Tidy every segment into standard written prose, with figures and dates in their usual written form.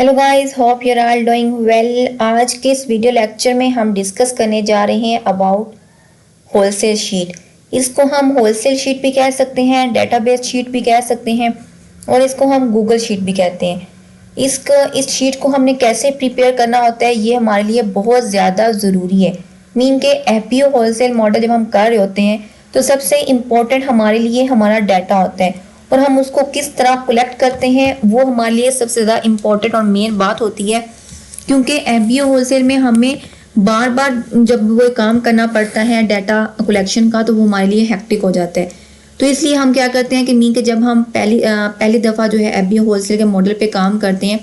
Hello guys, hope you are all doing well. आज के इस वीडियो लेक्चर में हम डिस्कस करने जा रहे हैं अबाउट होलसेल शीट। इसको हम होलसेल शीट भी कह सकते हैं, डेटाबेस शीट भी कह सकते हैं और इसको हम गूगल शीट भी कहते हैं। इस शीट को हमने कैसे प्रिपेयर करना होता है ये हमारे लिए बहुत ज़्यादा ज़रूरी है। मीन के एफपीओ होलसेल मॉडल जब हम कर रहे होते हैं तो सबसे इम्पोर्टेंट हमारे लिए हमारा डाटा होता है और हम उसको किस तरह कलेक्ट करते हैं वो हमारे लिए सबसे ज़्यादा इम्पोर्टेंट और मेन बात होती है। क्योंकि एफबीओ होलसेल में हमें बार बार जब वो काम करना पड़ता है डाटा कलेक्शन का तो वो हमारे लिए हेक्टिक हो जाता है। तो इसलिए हम क्या करते हैं कि मीन के जब हम पहली दफ़ा जो है एफबीओ होलसेल के मॉडल पे काम करते हैं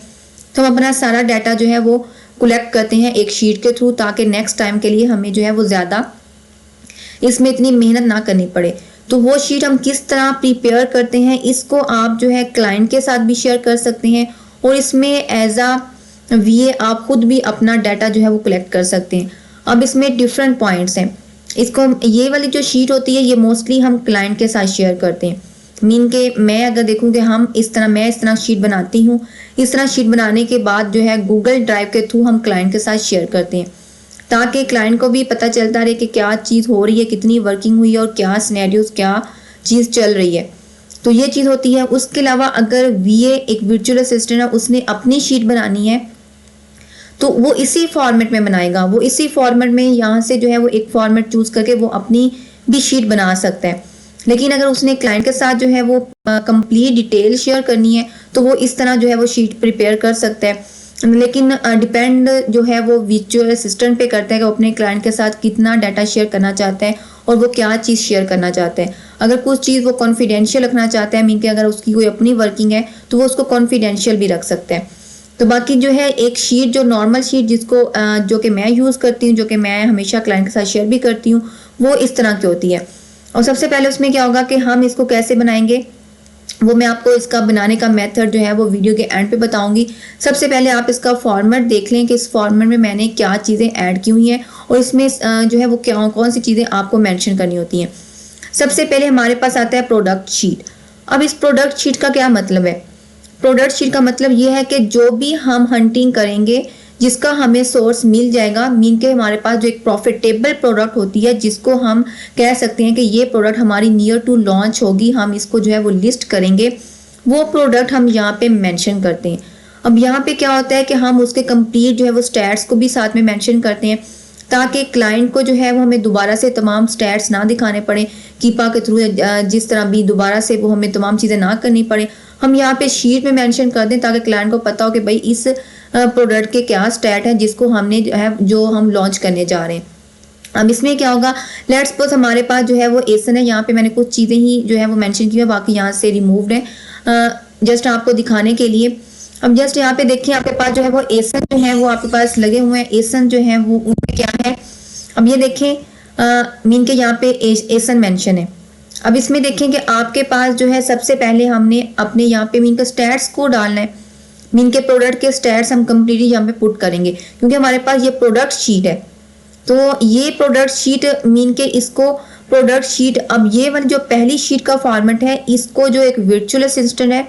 तो हम अपना सारा डाटा जो है वो कलेक्ट करते हैं एक शीट के थ्रू, ताकि नेक्स्ट टाइम के लिए हमें जो है वो ज़्यादा इसमें इतनी मेहनत ना करनी पड़े। तो वो शीट हम किस तरह प्रिपेयर करते हैं इसको आप जो है क्लाइंट के साथ भी शेयर कर सकते हैं और इसमें एज आ वीए आप खुद भी अपना डाटा जो है वो कलेक्ट कर सकते हैं। अब इसमें डिफरेंट पॉइंट्स हैं। इसको ये वाली जो शीट होती है ये मोस्टली हम क्लाइंट के साथ शेयर करते हैं। मीन के मैं अगर देखूं कि मैं इस तरह शीट बनाती हूँ, इस तरह शीट बनाने के बाद जो है गूगल ड्राइव के थ्रू हम क्लाइंट के साथ शेयर करते हैं, ताकि क्लाइंट को भी पता चलता रहे कि क्या चीज़ हो रही है, कितनी वर्किंग हुई है और क्या सिनेरियोज क्या चीज़ चल रही है। तो ये चीज़ होती है। उसके अलावा अगर वीए एक वर्चुअल असिस्टेंट है, उसने अपनी शीट बनानी है तो वो इसी फॉर्मेट में बनाएगा। वो इसी फॉर्मेट में यहाँ से जो है वो एक फॉर्मेट चूज करके वो अपनी भी शीट बना सकता है। लेकिन अगर उसने क्लाइंट के साथ जो है वो कंप्लीट डिटेल शेयर करनी है तो वो इस तरह जो है वो शीट प्रिपेयर कर सकता है। लेकिन डिपेंड जो है वो वर्चुअल असिस्टेंट पे करता है कि वो अपने क्लाइंट के साथ कितना डाटा शेयर करना चाहता है और वो क्या चीज़ शेयर करना चाहता है। अगर कुछ चीज़ वो कॉन्फिडेंशियल रखना चाहता है, मीन कि अगर उसकी कोई अपनी वर्किंग है तो वो उसको कॉन्फिडेंशियल भी रख सकता है। तो बाकी जो है एक शीट जो नॉर्मल शीट जिसको जो कि मैं यूज़ करती हूँ, जो कि मैं हमेशा क्लाइंट के साथ शेयर भी करती हूँ, वो इस तरह की होती है। और सबसे पहले उसमें क्या होगा कि हम इसको कैसे बनाएंगे वो मैं आपको इसका बनाने का मेथड जो है वो वीडियो के एंड पे बताऊंगी। सबसे पहले आप इसका फॉर्मेट देख लें कि इस फॉर्मेट में मैंने क्या चीज़ें ऐड की हुई हैं और इसमें जो है वो क्या कौन सी चीज़ें आपको मेंशन करनी होती हैं। सबसे पहले हमारे पास आता है प्रोडक्ट शीट। अब इस प्रोडक्ट शीट का क्या मतलब है? प्रोडक्ट शीट का मतलब ये है कि जो भी हम हंटिंग करेंगे जिसका हमें सोर्स मिल जाएगा, मीन के हमारे पास जो एक प्रॉफिटेबल प्रोडक्ट होती है जिसको हम कह सकते हैं कि ये प्रोडक्ट हमारी नियर टू लॉन्च होगी, हम इसको जो है वो लिस्ट करेंगे, वो प्रोडक्ट हम यहाँ पे मेंशन करते हैं। अब यहाँ पे क्या होता है कि हम उसके कंप्लीट जो है वो स्टैट्स को भी साथ में मेंशन करते हैं, ताकि क्लाइंट को जो है वो हमें दोबारा से तमाम स्टैट्स ना दिखाने पड़े कीपा के थ्रू, जिस तरह भी दोबारा से वो हमें तमाम चीज़ें ना करनी पड़े। हम यहाँ पे शीट में मेंशन कर दें ताकि क्लाइंट को पता हो कि भाई इस प्रोडक्ट के क्या स्टैट है जिसको हमने जो हम लॉन्च करने जा रहे हैं। अब इसमें क्या होगा, लेट्स सपोज हमारे पास जो है वो एसन है। यहाँ पे मैंने कुछ चीज़ें ही जो है वो मेंशन की है, बाकी यहाँ से रिमूव्ड है जस्ट आपको दिखाने के लिए। अब जस्ट यहाँ पे देखिए आपके पास जो है वो एसन जो है वो आपके पास लगे हुए हैं। एसन जो है वो उनमें क्या है, अब ये देखें मीन के यहाँ पे एसन मेंशन है। अब इसमें देखें कि आपके पास जो है सबसे पहले हमने अपने यहाँ पे मीन के स्टैट्स को डालना है। मीन के प्रोडक्ट के स्टैट्स हम कंप्लीटली यहाँ पे पुट करेंगे क्योंकि हमारे पास ये प्रोडक्ट शीट है। तो ये प्रोडक्ट शीट मीन के इसको प्रोडक्ट शीट, अब ये वाली जो पहली शीट का फॉर्मेट है इसको जो एक वर्चुअल असिस्टेंट है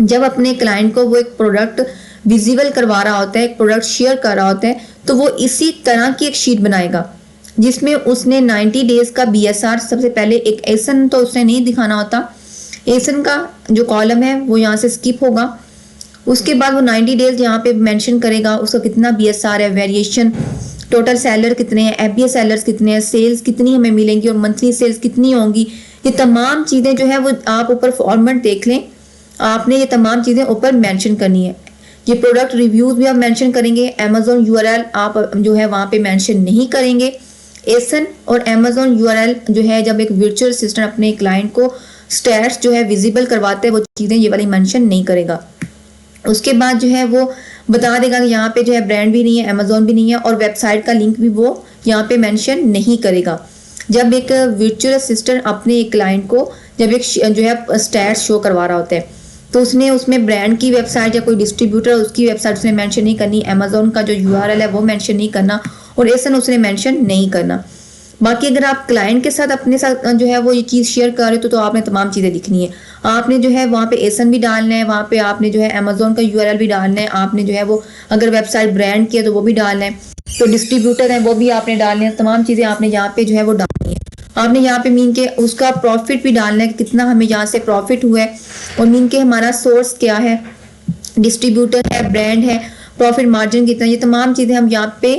जब अपने क्लाइंट को वो एक प्रोडक्ट विजिबल करवा रहा होता है, एक प्रोडक्ट शेयर कर रहा होता है, तो वो इसी तरह की एक शीट बनाएगा जिसमें उसने 90 डेज का बीएसआर, सबसे पहले एक एसन तो उसने नहीं दिखाना होता, एसन का जो कॉलम है वो यहाँ से स्किप होगा। उसके बाद वो 90 डेज यहाँ पे मेंशन करेगा उसका कितना बीएसआर है, वेरिएशन, टोटल सेलर कितने हैं, एफबीए सेलर्स कितने हैं, सेल्स कितनी हमें मिलेंगी और मंथली सेल्स कितनी होंगी। ये तमाम चीज़ें जो है वो आप ऊपर फॉर्मेट देख लें, आपने ये तमाम चीज़ें ऊपर मेंशन करनी है। ये प्रोडक्ट रिव्यूज भी आप मेंशन करेंगे। अमेजोन यूआरएल आप जो है वहाँ पे मेंशन नहीं करेंगे। एसन और अमेजोन यूआरएल जो है जब एक वर्चुअल असिस्टेंट अपने क्लाइंट को स्टैट्स जो है विजिबल करवाते हैं वो चीज़ें ये वाली मेंशन नहीं करेगा। उसके बाद जो है वो बता देगा कि यहाँ पे जो है ब्रांड भी नहीं है, अमेजोन भी नहीं है और वेबसाइट का लिंक भी वो यहाँ पे मेंशन नहीं करेगा। जब एक वर्चुअल असिस्टेंट अपने एक क्लाइंट को जब एक जो है स्टैट्स शो करवा रहा होता है तो उसने उसमें ब्रांड की वेबसाइट या कोई डिस्ट्रीब्यूटर उसकी वेबसाइट उसने मेंशन नहीं करनी, अमेजोन का जो यूआरएल है वो मेंशन नहीं करना और एसन उसने मेंशन नहीं करना। बाकी अगर आप क्लाइंट के साथ अपने साथ जो है वो ये चीज़ शेयर कर रहे हो तो आपने तमाम चीज़ें लिखनी है। आपने जो है वहाँ पे एसन भी डालना है, वहाँ पे आपने जो है अमेजोन का यूआरएल भी डालना है, आपने जो है वो अगर वेबसाइट ब्रांड की है तो वो भी डालना है, तो डिस्ट्रीब्यूटर है वो भी आपने डालने हैं, तमाम चीज़ें आपने यहाँ पे जो है वो डालनी है। आपने यहाँ पे मीन के उसका प्रॉफिट भी डालना है कि कितना हमें यहाँ से प्रॉफिट हुआ है, और मीन के हमारा सोर्स क्या है, डिस्ट्रीब्यूटर है, ब्रांड है, प्रॉफिट मार्जिन कितना, ये तमाम चीज़ें हम यहाँ पे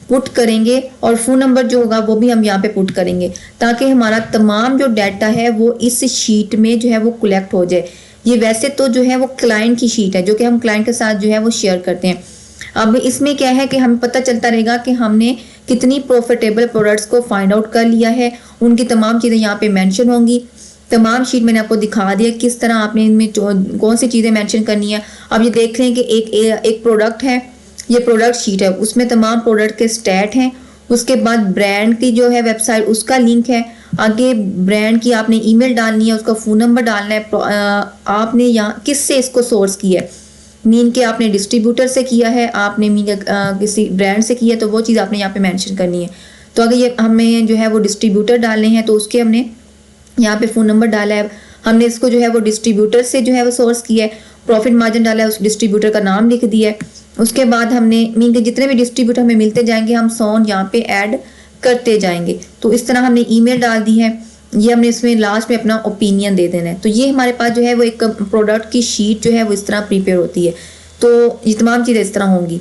पुट करेंगे, और फोन नंबर जो होगा वो भी हम यहाँ पे पुट करेंगे, ताकि हमारा तमाम जो डाटा है वो इस शीट में जो है वो कलेक्ट हो जाए। ये वैसे तो जो है वो क्लाइंट की शीट है जो कि हम क्लाइंट के साथ जो है वो शेयर करते हैं। अब इसमें क्या है कि हमें पता चलता रहेगा कि हमने कितनी प्रॉफिटेबल प्रोडक्ट्स को फाइंड आउट कर लिया है, उनकी तमाम चीज़ें यहाँ पे मेंशन होंगी। तमाम शीट मैंने आपको दिखा दिया किस तरह आपने इनमें कौन सी चीज़ें मेंशन करनी है। अब ये देख लें कि एक प्रोडक्ट है, ये प्रोडक्ट शीट है, उसमें तमाम प्रोडक्ट के स्टैट हैं, उसके बाद ब्रांड की जो है वेबसाइट उसका लिंक है, आगे ब्रांड की आपने ईमेल डालनी है, उसका फ़ोन नंबर डालना है, आपने यहाँ किससे इसको सोर्स किया है, मीन के आपने डिस्ट्रीब्यूटर से किया है, आपने मीन किसी ब्रांड से किया है, तो वो चीज़ आपने यहाँ पे मेंशन करनी है। तो अगर ये हमें जो है वो डिस्ट्रीब्यूटर डालने हैं तो उसके हमने यहाँ पे फ़ोन नंबर डाला है, हमने इसको जो है वो डिस्ट्रीब्यूटर से जो है वो सोर्स किया है, प्रॉफिट मार्जिन डाला है, उस डिस्ट्रीब्यूटर का नाम लिख दिया है। उसके बाद हमने मीन के जितने भी डिस्ट्रीब्यूटर हमें मिलते जाएंगे हम सॉन यहाँ पे ऐड करते जाएंगे। तो इस तरह हमने ईमेल डाल दी है, ये हमने इसमें लास्ट में अपना ओपिनियन दे देना है। तो ये हमारे पास जो है वो एक प्रोडक्ट की शीट जो है वो इस तरह प्रिपेयर होती है। तो ये तमाम चीज़ें इस तरह होंगी।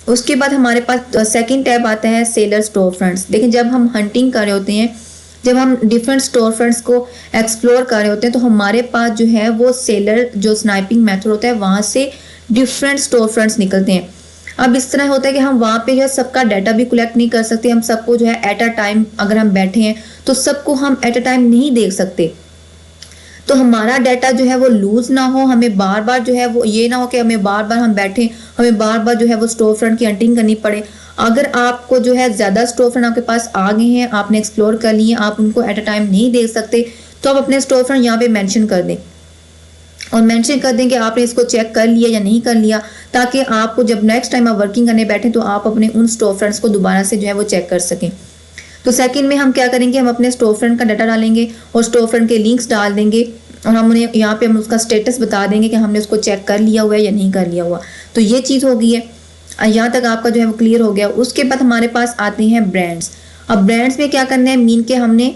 उसके बाद हमारे पास सेकंड टैब आता है सेलर स्टोर फ्रंट्स। देखिए जब हम हंटिंग कर रहे होते हैं, जब हम डिफरेंट स्टोर फ्रंट्स को एक्सप्लोर कर रहे होते हैं, तो हमारे पास जो है वो सेलर जो स्नाइपिंग मेथड होता है वहाँ से डिफरेंट स्टोर फ्रंट्स निकलते हैं। अब इस तरह होता है कि हम वहाँ पे जो है सबका डाटा भी कलेक्ट नहीं कर सकते, हम सबको जो है एट अ टाइम अगर हम बैठे हैं तो सबको हम एट अ टाइम नहीं देख सकते। तो हमारा डाटा जो है वो लूज ना हो, हमें बार बार जो है वो ये ना हो कि हमें बार बार हम बैठे हमें बार बार जो है वो स्टोर फ्रंट की हंटिंग करनी पड़े। अगर आपको जो है ज़्यादा स्टोर फ्रंट आपके पास आ गए हैं, आपने एक्सप्लोर कर लिए, आप उनको एट अ टाइम नहीं देख सकते, तो आप अपने स्टोर फ्रंट यहाँ पे मेंशन कर दें, और मेंशन कर दें कि आपने इसको चेक कर लिया या नहीं कर लिया, ताकि आपको जब नेक्स्ट टाइम आप वर्किंग करने बैठे तो आप अपने उन स्टोर फ्रंट्स को दोबारा से जो है वो चेक कर सकें। तो सेकंड में हम क्या करेंगे, हम अपने स्टोर फ्रंट का डाटा डालेंगे और स्टोर फ्रंट के लिंक्स डाल देंगे, और हम उन्हें यहाँ पे हम उसका स्टेटस बता देंगे कि हमने उसको चेक कर लिया हुआ है या नहीं कर लिया हुआ। तो ये चीज़ हो गई है, यहाँ तक आपका जो है वो क्लियर हो गया। उसके बाद हमारे पास आते हैं ब्रांड्स। अब ब्रांड्स में क्या करना है, मीन के हमने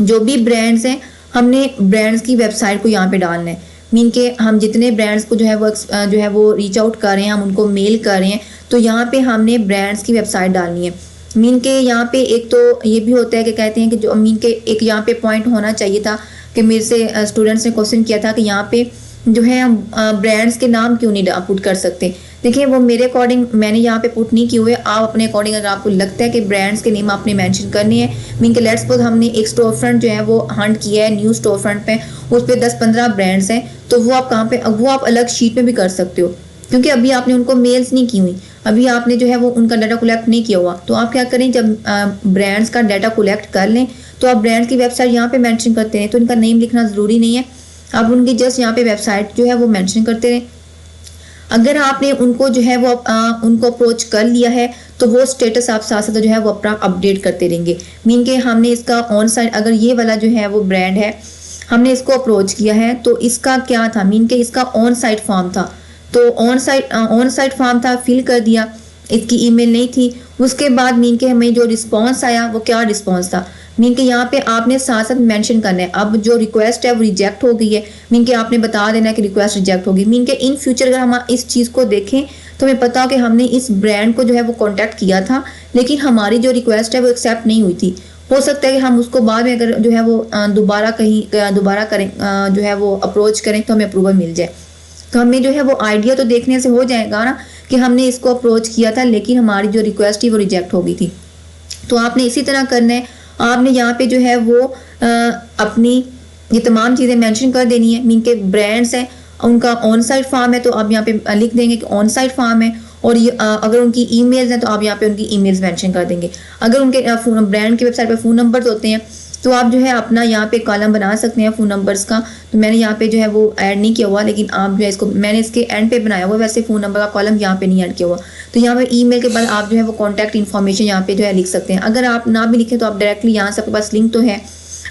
जो भी ब्रांड्स हैं हमने ब्रांड्स की वेबसाइट को यहाँ पे डालना है। मीन के हम जितने ब्रांड्स को जो है वो रीच आउट कर रहे हैं, हम उनको मेल कर रहे हैं, तो यहाँ पे हमने ब्रांड्स की वेबसाइट डालनी है। मीन के यहाँ पे एक तो ये भी होता है कि कहते हैं कि जो मीन के एक यहाँ पे पॉइंट होना चाहिए था कि मेरे से स्टूडेंट्स ने क्वेश्चन किया था कि यहाँ पे जो है हम ब्रांड्स के नाम क्यों नहीं पुट कर सकते। देखिए वो मेरे अकॉर्डिंग मैंने यहाँ पे पुट नहीं किए हुए, आप अपने अकॉर्डिंग अगर आपको लगता है कि ब्रांड्स के नेम आपने मेंशन करने हैं, मीन के लेट्स सपोज हमने एक स्टोर फ्रंट जो है वो हंट किया है न्यू स्टोर फ्रंट पे, उस पर 10-15 ब्रांड्स हैं, तो वो आप कहाँ पे, वो आप अलग शीट में भी कर सकते हो, क्योंकि अभी आपने उनको मेल्स नहीं की हुई, अभी आपने जो है वो उनका डाटा कलेक्ट नहीं किया हुआ। तो आप क्या करें, जब ब्रांड्स का डाटा कलेक्ट कर लें तो आप ब्रांड्स की वेबसाइट यहाँ पे मेंशन करते हैं, तो इनका नेम लिखना ज़रूरी नहीं है, आप उनकी जस्ट यहाँ पे वेबसाइट जो है वो मेंशन करते रहें। अगर आपने उनको जो है वो उनको अप्रोच कर लिया है तो वो स्टेटस आप साथ साथ जो है वो अपना अपडेट करते रहेंगे। मीन के हमने इसका ऑन साइट, अगर ये वाला जो है वो ब्रांड है हमने इसको अप्रोच किया है तो इसका क्या था, मीन के इसका ऑन साइट फॉर्म था, तो ऑन साइट फॉर्म था, फिल कर दिया, इसकी ईमेल नहीं थी। उसके बाद मीन के हमें जो रिस्पॉन्स आया वो क्या रिस्पॉन्स था, मीन के यहाँ पे आपने साथ साथ मेंशन करना है। अब जो रिक्वेस्ट है वो रिजेक्ट हो गई है, मीन के आपने बता देना है कि रिक्वेस्ट रिजेक्ट होगी। मीन के इन फ्यूचर अगर हम इस चीज़ को देखें तो हमें पता हो कि हमने इस ब्रांड को जो है वो कॉन्टैक्ट किया था, लेकिन हमारी जो रिक्वेस्ट है वो एक्सेप्ट नहीं हुई थी। हो सकता है कि हम उसको बाद में अगर जो है वो दोबारा करें जो है वो अप्रोच करें तो हमें अप्रूवल मिल जाए। तो हमें जो है वो आइडिया तो देखने से हो जाएगा ना कि हमने इसको अप्रोच किया था लेकिन हमारी जो रिक्वेस्ट थी वो रिजेक्ट हो गई थी। तो आपने इसी तरह करना है, आपने यहाँ पे जो है वो अपनी ये तमाम चीज़ें मेंशन कर देनी है। मीन के ब्रांड्स हैं उनका ऑन साइट फॉर्म है तो आप यहाँ पे लिख देंगे कि ऑन साइट फॉर्म है, और ये अगर उनकी ईमेल्स हैं तो आप यहाँ पे उनकी ईमेल्स मेंशन कर देंगे। अगर उनके ब्रांड की वेबसाइट पे फ़ोन नंबर्स होते हैं तो आप जो है अपना यहाँ पे कॉलम बना सकते हैं फ़ोन नंबर्स का। तो मैंने यहाँ पे जो है वो ऐड नहीं किया हुआ, लेकिन आप जो है इसको मैंने इसके एंड पे बनाया हुआ, वैसे फ़ोन नंबर का कॉलम यहाँ पे नहीं ऐड किया हुआ। तो यहाँ पे ईमेल के बाद आप जो है वो कॉन्टैक्ट इन्फॉर्मेशन यहाँ पे जो है लिख सकते हैं। अगर आप ना भी लिखें तो आप डायरेक्टली यहाँ से आपके पास लिंक तो है,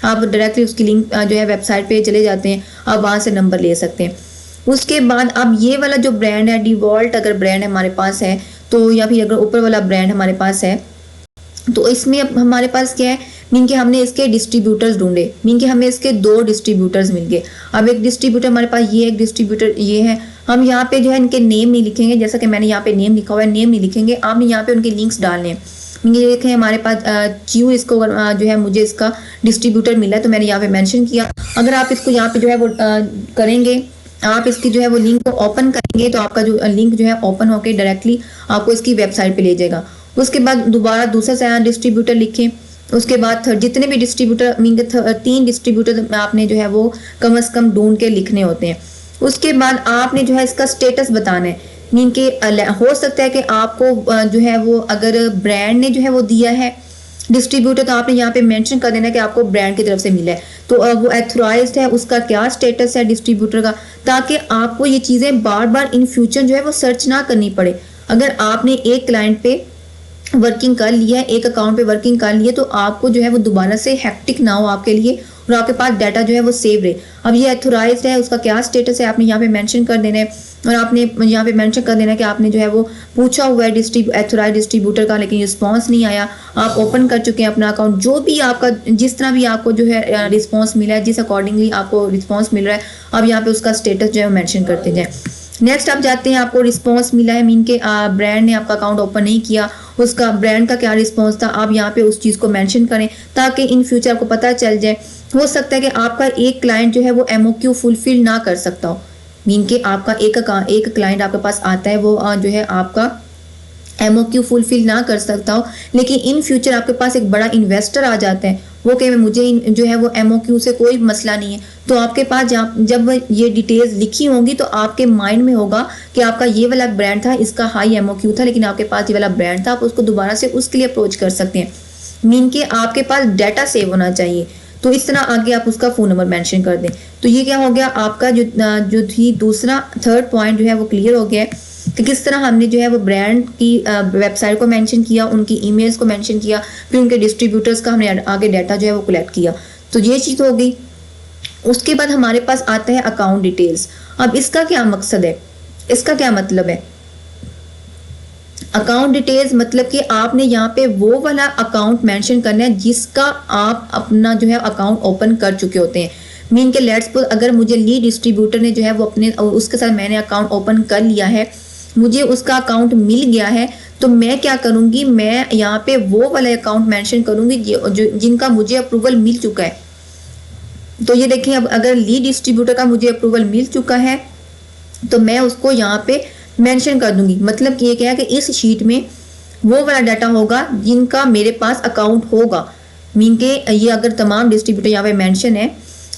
आप डायरेक्टली उसकी लिंक जो है वेबसाइट पे चले जाते हैं, आप वहाँ से नंबर ले सकते हैं। उसके बाद अब ये वाला जो ब्रांड है डिवॉल्ट अगर ब्रांड हमारे पास है तो, या फिर अगर ऊपर वाला ब्रांड हमारे पास है तो इसमें अब हमारे पास क्या है, मीन के हमने इसके डिस्ट्रीब्यूटर्स ढूंढे, मीन के हमें इसके 2 डिस्ट्रीब्यूटर्स मिल गए। अब एक डिस्ट्रीब्यूटर हमारे पास ये, एक डिस्ट्रीब्यूटर ये है। हम यहाँ पे जो है इनके नेम नहीं लिखेंगे, जैसा कि मैंने यहाँ पे नेम लिखा हुआ है, नेम नहीं लिखेंगे, आपने यहाँ पे उनके लिंक्स डालने हैं। ये देखें हमारे पास जियो इसको जो है मुझे इसका डिस्ट्रीब्यूटर मिला है तो मैंने यहाँ पे मेंशन किया। अगर आप इसको यहाँ पे जो है वो करेंगे, आप इसकी जो है वो लिंक को ओपन करेंगे तो आपका जो लिंक जो है ओपन होकर डायरेक्टली आपको इसकी वेबसाइट पे ले जाएगा। उसके बाद दोबारा दूसरा डिस्ट्रीब्यूटर लिखें। उसके बाद जितने भी डिस्ट्रीब्यूटर मीन 3 डिस्ट्रीब्यूटर आपने जो है वो कम से कम ढूंढ के लिखने होते हैं। उसके बाद आपने जो है इसका स्टेटस बताना है, मीन के हो सकता है कि आपको जो है वो अगर ब्रांड ने जो है वो दिया है डिस्ट्रीब्यूटर तो आपने यहाँ पे मेंशन कर देना कि आपको ब्रांड की तरफ से मिला है, तो वो एथोराइज्ड है, उसका क्या स्टेटस है डिस्ट्रीब्यूटर का, ताकि आपको ये चीज़ें बार बार इन फ्यूचर जो है वो सर्च ना करनी पड़े। अगर आपने एक क्लाइंट पे वर्किंग कर लिया है, एक अकाउंट पे वर्किंग कर लिया, तो आपको जो है वो दोबारा से हेक्टिक ना हो आपके लिए और आपके पास डाटा जो है वो सेव रहे। अब ये एथोराइज्ड है, उसका क्या स्टेटस है आपने यहाँ पे मेंशन कर देना है और आपने यहाँ पे मेंशन कर देना है कि आपने जो है वो पूछा हुआ है एथोराइज्ड डिस्ट्रीब्यूटर का, लेकिन रिस्पॉन्स नहीं आया, आप ओपन कर चुके हैं अपना अकाउंट, जो भी आपका जिस तरह भी आपको जो है रिस्पॉन्स मिला है, जिस अकॉर्डिंगली आपको रिस्पॉन्स मिल रहा है, अब यहाँ पे उसका स्टेटस जो है मेंशन करते जाए। नेक्स्ट आप जाते हैं, आपको रिस्पॉन्स मिला है, मीन के ब्रांड ने आपका अकाउंट ओपन नहीं किया, उसका ब्रांड का क्या रिस्पॉन्स था, आप यहाँ पे उस चीज़ को मेंशन करें ताकि इन फ्यूचर आपको पता चल जाए। हो सकता है कि आपका एक क्लाइंट जो है वो MOQ फुलफिल ना कर सकता हो, मीन के आपका एक क्लाइंट आपके पास आता है, वो जो है आपका MOQ फुलफिल ना कर सकता हो, लेकिन इन फ्यूचर आपके पास एक बड़ा इन्वेस्टर आ जाता है, वो कहे मुझे जो है वो MOQ से कोई मसला नहीं है, तो आपके पास जब ये डिटेल्स लिखी होंगी तो आपके माइंड में होगा कि आपका ये वाला ब्रांड था, इसका हाई MOQ था, लेकिन आपके पास ये वाला ब्रांड था, आप उसको दोबारा से उसके लिए अप्रोच कर सकते हैं। मीन के आपके पास डाटा सेव होना चाहिए, तो इस तरह आगे आप उसका फ़ोन नंबर मेंशन कर दें। तो ये क्या हो गया, आपका जो थी दूसरा थर्ड पॉइंट जो है वो क्लियर हो गया है कि किस तरह हमने जो है वो ब्रांड की वेबसाइट को मेंशन किया, उनकी ईमेल्स को मेंशन किया, फिर उनके डिस्ट्रीब्यूटर्स का हमने आगे डाटा जो है वो कलेक्ट किया। तो ये चीज़ हो गई। उसके बाद हमारे पास आता है अकाउंट डिटेल्स। अब इसका क्या मकसद है, इसका क्या मतलब है अकाउंट डिटेल्स, मतलब कि आपने यहाँ पे वो वाला अकाउंट मेंशन करना है जिसका आप अपना जो है अकाउंट ओपन कर चुके होते हैं। मीन के लेट्स सपोज अगर मुझे लीड डिस्ट्रीब्यूटर ने जो है वो अपने उसके साथ मैंने अकाउंट ओपन कर लिया है, मुझे उसका अकाउंट मिल गया है, तो मैं क्या करूंगी, मैं यहाँ पे वो वाला अकाउंट मेंशन करूंगी जिनका मुझे अप्रूवल मिल चुका है। तो ये देखिए, अब अगर लीड डिस्ट्रीब्यूटर का मुझे अप्रूवल मिल चुका है तो मैं उसको यहाँ पे मेंशन कर दूंगी। मतलब कि ये क्या है कि इस शीट में वो वाला डाटा होगा जिनका मेरे पास अकाउंट होगा। मीन के ये अगर तमाम डिस्ट्रीब्यूटर यहाँ पे मेंशन है,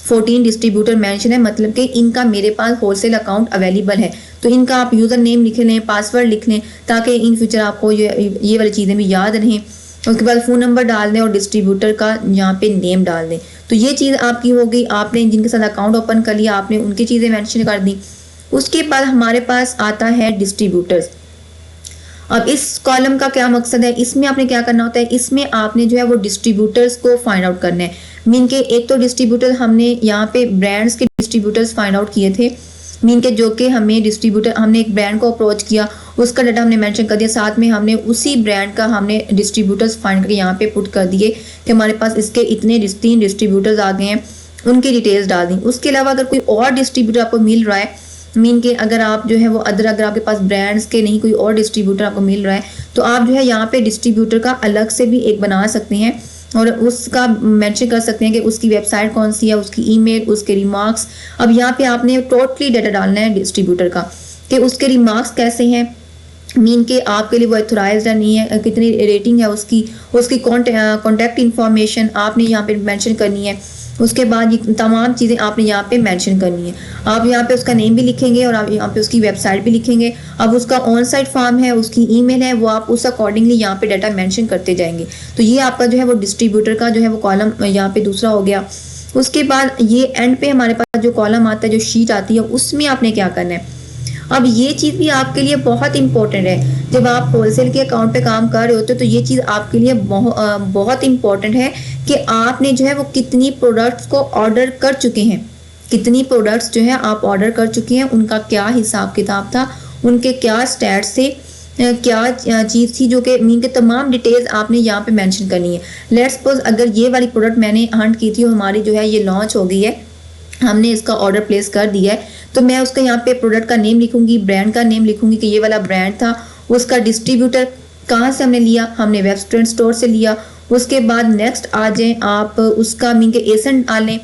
14 डिस्ट्रीब्यूटर मेंशन है, मतलब कि इनका मेरे पास होलसेल अकाउंट अवेलेबल है, तो इनका आप यूज़र नेम लिख लें, पासवर्ड लिख लें, ताकि इन फ्यूचर आपको ये वाली चीज़ें भी याद रहें। उसके बाद फ़ोन नंबर डाल दें और डिस्ट्रीब्यूटर का यहाँ पे नेम डाल दें। तो ये चीज़ आपकी हो गई, आपने जिनके साथ अकाउंट ओपन कर लिया आपने उनकी चीज़ें मेंशन कर दी। उसके बाद हमारे पास आता है डिस्ट्रीब्यूटर्स। अब इस कॉलम का क्या मकसद है, इसमें आपने क्या करना होता है, इसमें आपने जो है वो डिस्ट्रीब्यूटर्स को फाइंड आउट करना है। मीन के एक तो डिस्ट्रीब्यूटर हमने यहाँ पे ब्रांड्स के डिस्ट्रीब्यूटर्स फाइंड आउट किए थे, मीन के जो कि हमें डिस्ट्रीब्यूटर, हमने एक ब्रांड को अप्रोच किया, उसका डाटा हमने मेंशन कर दिया, साथ में हमने उसी ब्रांड का हमने डिस्ट्रीब्यूटर्स फाइंड करके यहाँ पे पुट कर दिए कि हमारे पास इसके इतने 3 डिस्ट्रीब्यूटर्स आ गए हैं, उनकी डिटेल्स डाल दी। उसके अलावा अगर कोई और डिस्ट्रीब्यूटर आपको मिल रहा है, मीन के अगर आप जो है वो अगर आपके पास ब्रांड्स के नहीं कोई और डिस्ट्रीब्यूटर आपको मिल रहा है, तो आप जो है यहाँ पे डिस्ट्रीब्यूटर का अलग से भी एक बना सकते हैं और उसका मेंशन कर सकते हैं कि उसकी वेबसाइट कौन सी है, उसकी ईमेल, उसके रिमार्क्स। अब यहाँ पे आपने टोटली डाटा डालना है डिस्ट्रीब्यूटर का कि उसके रिमार्क्स कैसे हैं, मीन के आपके लिए वो ऑथोराइज्ड है नहीं है, कितनी रेटिंग है उसकी, उसकी कॉन्टैक्ट इन्फॉर्मेशन आपने यहाँ पे मेंशन करनी है। उसके बाद ये तमाम चीज़ें आपने यहाँ पे मेंशन करनी है। आप यहाँ पे उसका नेम भी लिखेंगे और आप यहाँ पे उसकी वेबसाइट भी लिखेंगे। अब उसका ऑन साइट फॉर्म है, उसकी ईमेल है, वो आप उस अकॉर्डिंगली यहाँ पे डाटा मेंशन करते जाएंगे। तो ये आपका जो है वो डिस्ट्रीब्यूटर का जो है वो कॉलम यहाँ पे दूसरा हो गया। उसके बाद ये एंड पे हमारे पास जो कॉलम आता है, जो शीट आती है, उसमें आपने क्या करना है। अब ये चीज़ भी आपके लिए बहुत इंपॉर्टेंट है। जब आप होलसेल के अकाउंट पे काम कर रहे होते हो तो ये चीज़ आपके लिए बहुत इंपॉर्टेंट है कि आपने जो है वो कितनी प्रोडक्ट्स को ऑर्डर कर चुके हैं, कितनी प्रोडक्ट्स जो है आप ऑर्डर कर चुके हैं, उनका क्या हिसाब किताब था, उनके क्या स्टैट्स थे, क्या चीज़ थी, जो कि मीन के तमाम डिटेल्स आपने यहाँ पे मेंशन करनी है। लेट्स सपोज अगर ये वाली प्रोडक्ट मैंने हंट की थी और हमारी जो है ये लॉन्च हो गई है, हमने इसका ऑर्डर प्लेस कर दिया है, तो मैं उसका यहाँ पे प्रोडक्ट का नेम लिखूंगी, ब्रांड का नेम लिखूंगी कि ये वाला ब्रांड था, उसका डिस्ट्रीब्यूटर कहाँ से हमने लिया, हमने वेब स्टोर से लिया। उसके बाद नेक्स्ट आ जाए आप उसका मीन के एसन डालें,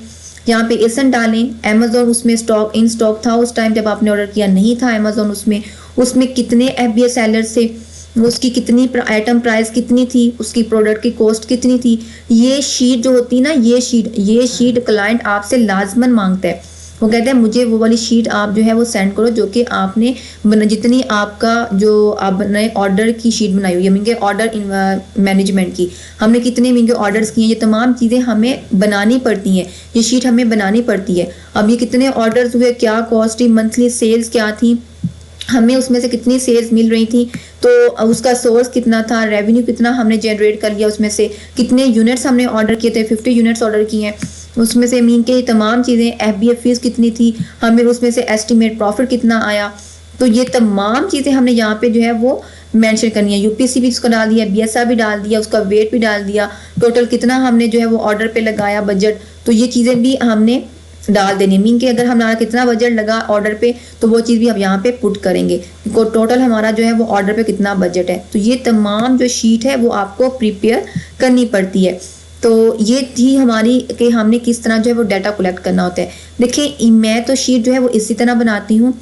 यहाँ पे एसन डालें। अमेजोन उसमें स्टॉक इन स्टॉक था उस टाइम जब आपने ऑर्डर किया, नहीं था अमेजोन उसमें, उसमें कितने FBA सेलर से, उसकी कितनी आइटम प्राइस कितनी थी, उसकी प्रोडक्ट की कॉस्ट कितनी थी। ये शीट जो होती है ना, ये शीट क्लाइंट आपसे लाजमन मांगता है। वो कहते हैं मुझे वो वाली शीट आप जो है वो सेंड करो जो कि आपने जितनी आपका जो आपने ऑर्डर की शीट बनाई हुई है, मीन के ऑर्डर मैनेजमेंट की, हमने कितने मीन के ऑर्डर्स किए, ये तमाम चीज़ें हमें बनानी पड़ती हैं, ये शीट हमें बनानी पड़ती है। अब ये कितने ऑर्डर्स हुए, क्या कॉस्ट थी, मंथली सेल्स क्या थी, हमें उसमें से कितनी सेल्स मिल रही थी, तो उसका सोर्स कितना था, रेवेन्यू कितना हमने जनरेट कर लिया, उसमें से कितने यूनिट्स हमने ऑर्डर किए थे, 50 यूनिट्स ऑर्डर किए हैं, उसमें से मीन के तमाम चीज़ें, FBA फीस कितनी थी, हमें उसमें से एस्टिमेट प्रॉफिट कितना आया। तो ये तमाम चीज़ें हमने यहाँ पे जो है वो मेंशन करनी है। UPC भी उसको डाल दिया, BSR भी डाल दिया, उसका वेट भी डाल दिया, टोटल कितना हमने जो है वो ऑर्डर पे लगाया बजट, तो ये चीज़ें भी हमने डाल देनी। मीन के अगर हमारा कितना बजट लगा ऑर्डर पे तो वो चीज़ भी हम यहाँ पे पुट करेंगे, टोटल हमारा जो है वो ऑर्डर पे कितना बजट है। तो ये तमाम जो शीट है वो आपको प्रिपेयर करनी पड़ती है। तो ये थी हमारी कि हमने किस तरह जो है वो डाटा कलेक्ट करना होता है। देखिए मैं तो शीट जो है वो इसी तरह बनाती हूँ,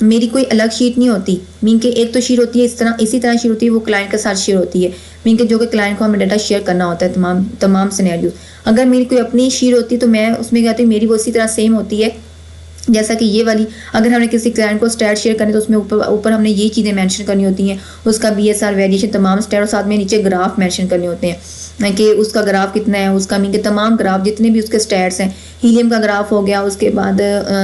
मेरी कोई अलग शीट नहीं होती। मीन के एक तो शीट होती है इसी तरह शीट होती है, वो क्लाइंट के साथ शेयर होती है। मीन के जो कि क्लाइंट को हमें डाटा शेयर करना होता है तमाम सिनेरियो। अगर मेरी कोई अपनी शीट होती है तो मैं उसमें कहती हूँ मेरी वो इसी तरह सेम होती है जैसा कि ये वाली। अगर हमने किसी क्लाइंट को स्टैट शेयर करनी तो उसमें ऊपर हमने ये चीज़ें मेंशन करनी होती हैं, उसका BSR वेरिएशन तमाम स्टैट, और साथ में नीचे ग्राफ मेंशन करने होते हैं कि उसका ग्राफ कितना है, उसका मीन के तमाम ग्राफ जितने भी उसके स्टैट्स हैं, हीलियम का ग्राफ हो गया, उसके बाद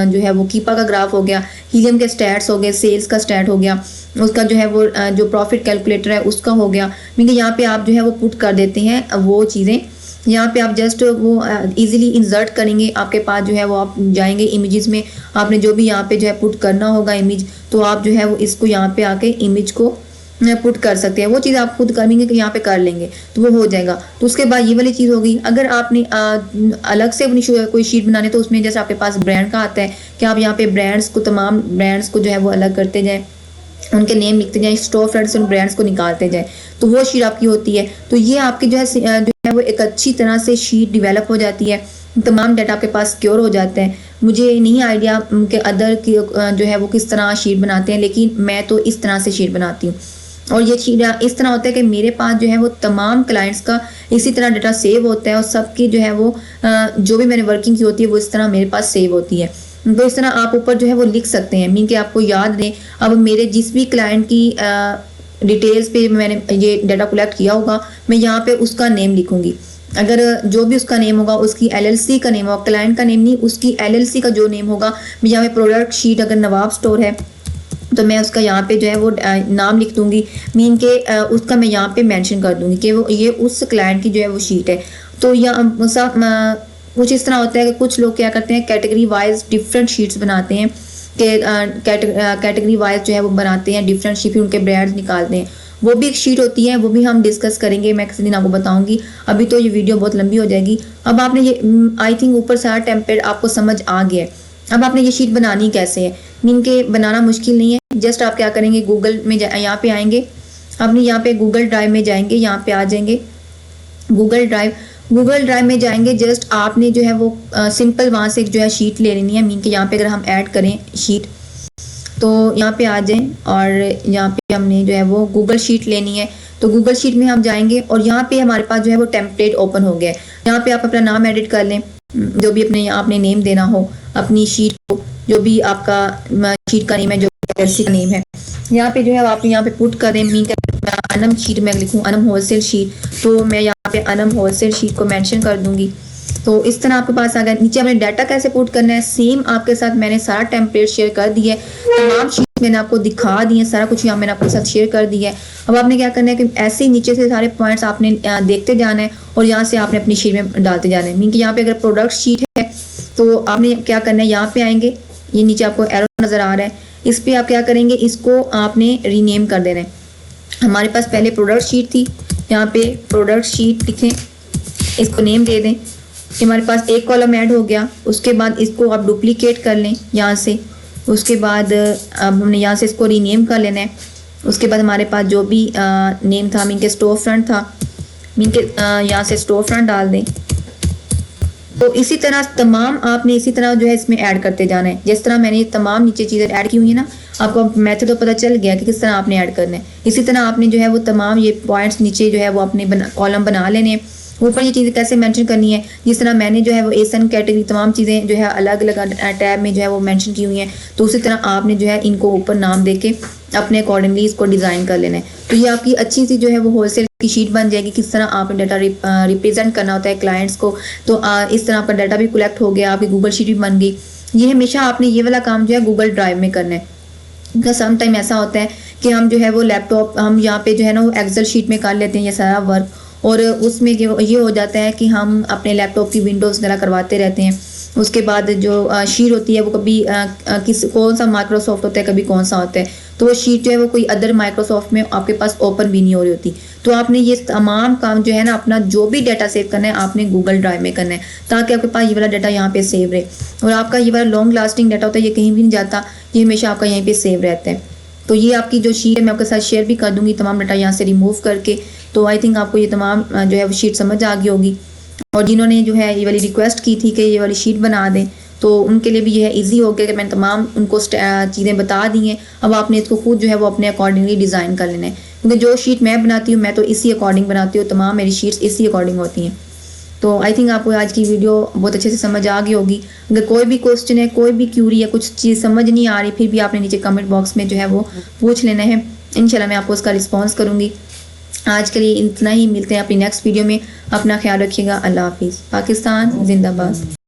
जो है वो कीपा का ग्राफ हो गया, हीलियम के स्टैट्स हो गए, सेल्स का स्टैट हो गया, उसका जो है वो जो प्रॉफिट कैलकुलेटर है उसका हो गया। मीन के यहाँ पे आप जो है वो पुट कर देते हैं वो चीज़ें। यहाँ पे आप जस्ट वो इजीली इंसर्ट करेंगे, आपके पास जो है वो आप जाएंगे इमेजेस में, आपने जो भी यहाँ पे जो है पुट करना होगा इमेज, तो आप जो है वो इसको यहाँ पे आके इमेज को पुट कर सकते हैं। वो चीज़ आप खुद करेंगे कि यहाँ पे कर लेंगे तो वो हो जाएगा। तो उसके बाद ये वाली चीज़ होगी। अगर आपने अलग से अपनी कोई शीट बनाने तो उसमें जैसे आपके पास ब्रांड का आता है कि आप यहाँ पे ब्रांड्स को, तमाम ब्रांड्स को जो है वो अलग करते जाएँ, उनके नेम लिखते जाएं, स्टोर फ्रंट से उन ब्रांड्स को निकालते जाएं, तो वो शीट आपकी होती है। तो ये आपकी जो है वो एक अच्छी तरह से शीट डेवलप हो जाती है, तमाम डाटा आपके पास सिक्योर हो जाता है। मुझे नहीं आइडिया कि अदर की जो है वो किस तरह शीट बनाते हैं, लेकिन मैं तो इस तरह से शीट बनाती हूँ। और ये शीट इस तरह होता है कि मेरे पास जो है वो तमाम क्लाइंट्स का इसी तरह डाटा सेव होता है, और सबकी जो है वो जो भी मैंने वर्किंग की होती है वो इस तरह मेरे पास सेव होती है। तो इस तरह आप ऊपर जो है वो लिख सकते हैं, मीन कि आपको याद रहे। अब मेरे जिस भी क्लाइंट की डिटेल्स पे मैंने ये डाटा कलेक्ट किया होगा, मैं यहाँ पे उसका नेम लिखूंगी। अगर जो भी उसका नेम होगा, उसकी LLC का नेम होगा, क्लाइंट का नेम नहीं, उसकी LLC का जो नेम होगा, मैं यहाँ पे प्रोडक्ट शीट, अगर नवाब स्टोर है तो मैं उसका यहाँ पे जो है वो नाम लिख दूंगी। मीन के उसका मैं यहाँ पे मेंशन कर दूंगी कि वो ये उस क्लाइंट की जो है वो शीट है। तो यहाँ कुछ इस तरह होता है कि कुछ लोग क्या करते हैं, कैटेगरी वाइज डिफरेंट शीट्स बनाते हैं कि कैटेगरी वाइज जो है वो बनाते हैं डिफरेंट शीट, उनके ब्रांड्स निकालते हैं। वो भी एक शीट होती है, वो भी हम डिस्कस करेंगे, मैं किसी दिन आपको बताऊंगी। अभी तो ये वीडियो बहुत लंबी हो जाएगी। अब आपने ये आई थिंक ऊपर सारा टेम्पलेट आपको समझ आ गया है। अब आपने ये शीट बनानी कैसे है, मीन के बनाना मुश्किल नहीं है। जस्ट आप क्या करेंगे, गूगल में यहाँ पे आएंगे, आपने यहाँ पे गूगल ड्राइव में जाएंगे, यहाँ पे आ जाएंगे गूगल ड्राइव में जाएंगे। जस्ट आपने जो है वो सिंपल वहाँ से जो है शीट ले लेनी है। मीन के यहाँ पे अगर हम ऐड करें शीट तो यहाँ पे आ जाएं और यहाँ पे हमने जो है वो गूगल शीट लेनी है। तो गूगल शीट में हम जाएंगे और यहाँ पे हमारे पास जो है वो टेम्पलेट ओपन हो गया है। यहाँ पे आप अपना नाम एडिट कर लें, जो भी अपने आपने नेम देना हो अपनी शीट को, जो भी आपका शीट का नेम है, जो का नेम है, यहाँ पे जो है आप यहाँ पे पुट करें। मीन अनम शीट में लिखूँ अनम होलसेल शीट, तो मैं यहाँ पे अनम होलसेल शीट को मेंशन कर दूंगी। तो इस तरह आपके पास आ गया। नीचे आपने डाटा कैसे पुट करना है, सेम आपके साथ मैंने सारा टेम्पलेट शेयर कर दिया है, तमाम शीट मैंने आपको दिखा दी है, सारा कुछ यहाँ मैंने आपके साथ शेयर कर दिया है। अब आपने क्या करना है कि ऐसे ही नीचे से सारे पॉइंट्स आपने देखते जाना है और यहाँ से आपने अपनी शीट में डालते जाना है। मीन कि यहाँ पे अगर प्रोडक्ट शीट है तो आपने क्या करना है, यहाँ पे आएंगे, ये नीचे आपको एरो नजर आ रहा है, इस पर आप क्या करेंगे, इसको आपने रीनेम कर देना है। हमारे पास पहले प्रोडक्ट शीट थी, यहाँ पे प्रोडक्ट शीट लिखें, इसको नेम दे दें। हमारे पास एक कॉलम ऐड हो गया। उसके बाद इसको आप डुप्लीकेट कर लें यहाँ से। उसके बाद अब हमने यहाँ से इसको रीनेम कर लेना है। उसके बाद हमारे पास जो भी नेम था, मीन के स्टोर फ्रंट था, मीन के यहाँ से स्टोर फ्रंट डाल दें। तो इसी तरह तमाम आपने इसी तरह जो है इसमें ऐड करते जाना है। जिस तरह मैंने ये तमाम नीचे चीज़ें ऐड की हुई है ना, आपको मेथड तो पता चल गया कि किस तरह आपने ऐड करना है। इसी तरह आपने जो है वो तमाम ये पॉइंट्स नीचे जो है वो अपने कॉलम बना लेने हैं। ऊपर ये चीज़ें कैसे मेंशन करनी है, जिस तरह मैंने जो है वो एसन कैटेगरी तमाम चीज़ें जो है अलग अलग टैब में जो है वो मेंशन की हुई हैं, तो उसी तरह आपने जो है इनको ऊपर नाम दे के अपने अकॉर्डिंगली इसको डिज़ाइन कर लेना है। तो ये आपकी अच्छी सी जो है वो होलसेल की शीट बन जाएगी। किस तरह आपने डाटा रिप्रेजेंट करना होता है क्लाइंट्स को, तो इस तरह आपका डाटा भी कलेक्ट हो गया, आपकी गूगल शीट भी बन गई। ये हमेशा आपने ये वाला काम जो है गूगल ड्राइव में करना है। सम टाइम ऐसा होता है कि हम जो है वो लैपटॉप हम यहाँ पे जो है ना वो एक्सेल शीट में कर लेते हैं ये सारा वर्क, और उसमें ये हो जाता है कि हम अपने लैपटॉप की विंडोज़ वगैरह करवाते रहते हैं। उसके बाद जो शीट होती है वो कभी कौन सा माइक्रोसॉफ्ट होता है, कभी कौन सा होता है, तो वो शीट जो है वो कोई अदर माइक्रोसॉफ्ट में आपके पास ओपन भी नहीं हो रही होती। तो आपने ये तमाम काम जो है ना अपना जो भी डाटा सेव करना है आपने गूगल ड्राइव में करना है, ताकि आपके पास ये वाला डाटा यहाँ पे सेव रहे। और आपका ये वाला लॉन्ग लास्टिंग डाटा होता है, ये कहीं भी नहीं जाता, ये हमेशा आपका यहीं पे सेव रहता है। तो ये आपकी जो शीट है मैं आपके साथ शेयर भी कर दूंगी, तमाम डाटा यहाँ से रिमूव करके। तो आई थिंक आपको ये तमाम जो है वो शीट समझ आ गई होगी। और जिन्होंने जो है ये वाली रिक्वेस्ट की थी कि ये वाली शीट बना दें, तो उनके लिए भी ये है ईजी हो गया कि मैंने तमाम उनको चीज़ें बता दी हैं। अब आपने इसको खुद जो है वो अपने अकॉर्डिंगली डिज़ाइन कर लेना है, क्योंकि जो शीट मैं बनाती हूँ मैं तो इसी अकॉर्डिंग बनाती हूँ, तमाम मेरी शीट्स इसी अकॉर्डिंग होती हैं। तो आई थिंक आपको आज की वीडियो बहुत अच्छे से समझ आ गई होगी। अगर कोई भी क्वेश्चन है, कोई भी क्यूरी है, कुछ चीज़ समझ नहीं आ रही, फिर भी आपने नीचे कमेंट बॉक्स में जो है वो पूछ लेना है। इंशाल्लाह मैं आपको उसका रिस्पॉन्स करूँगी। आज के लिए इतना ही, मिलते हैं अपनी नेक्स्ट वीडियो में। अपना ख्याल रखिएगा। अल्लाह हाफिज़। पाकिस्तान जिंदाबाद।